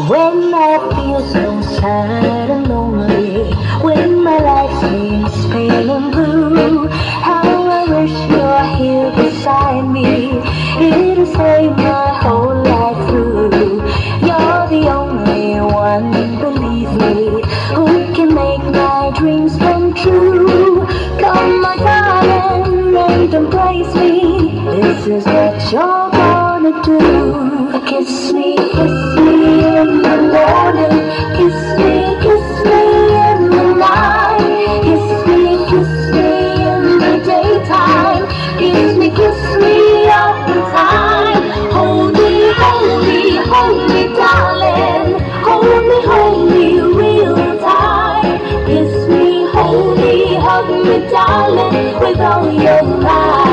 When I feel so sad and lonely, when my life seems pale and blue, how I wish you're here beside me. It'll save my whole life through. You're the only one, believe me, who can make my dreams come true. Come, my darling, and embrace me. This is what you're gonna do. Kiss me in the morning. Kiss me in the night. Kiss me in the daytime. Kiss me all the time. Hold me, darling. Hold me real tight. Kiss me, hug me, darling, with all your might.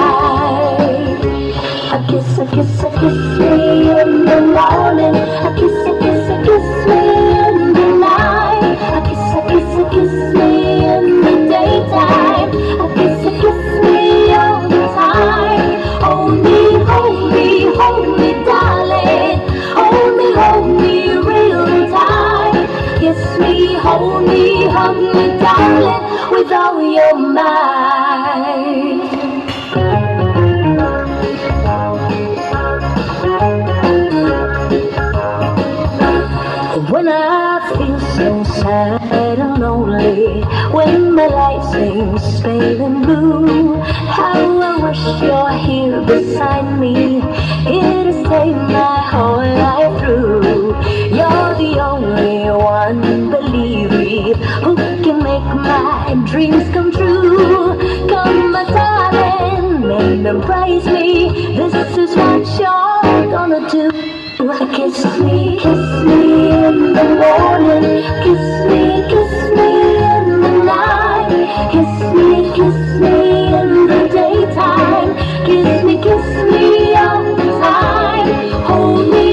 Kiss me in the morning. Kiss me in the night. Kiss me in the daytime. Kiss me all the time. Hold me, darling. Hold me real tight. Kiss me, hug me, darling, with all your might. When I feel so sad and lonely, when my life seems pale and blue, how I wish you're here beside me. It'll save my whole life through. You're the only one, believe me, who can make my dreams come true. Come, my darling, and embrace me. This is what you're gonna do. Kiss me in the morning. Kiss me in the night. Kiss me in the daytime. Kiss me all the time. Hold me,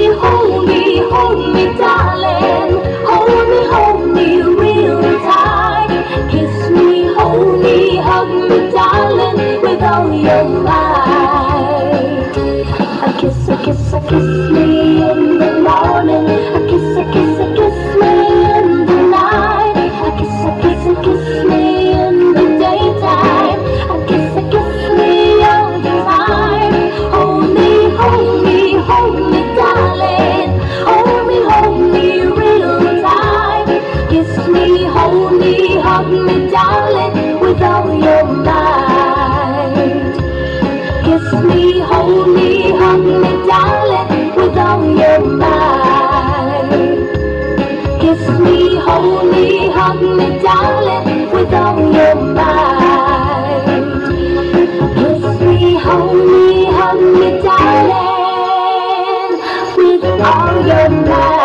darling. Hold me real tight. Kiss me, hug me, darling, with all your might. Kiss me in the morning. Kiss me in the night. Kiss me in the daytime. Kiss me all the time. Hold me, darling. Hold me real tight. Kiss me, hug me, darling, with all your might. Kiss me, hug me, darling, with all your might. Kiss me, hug me, darling, with all your might. Kiss me, hug me, darling, with all your might.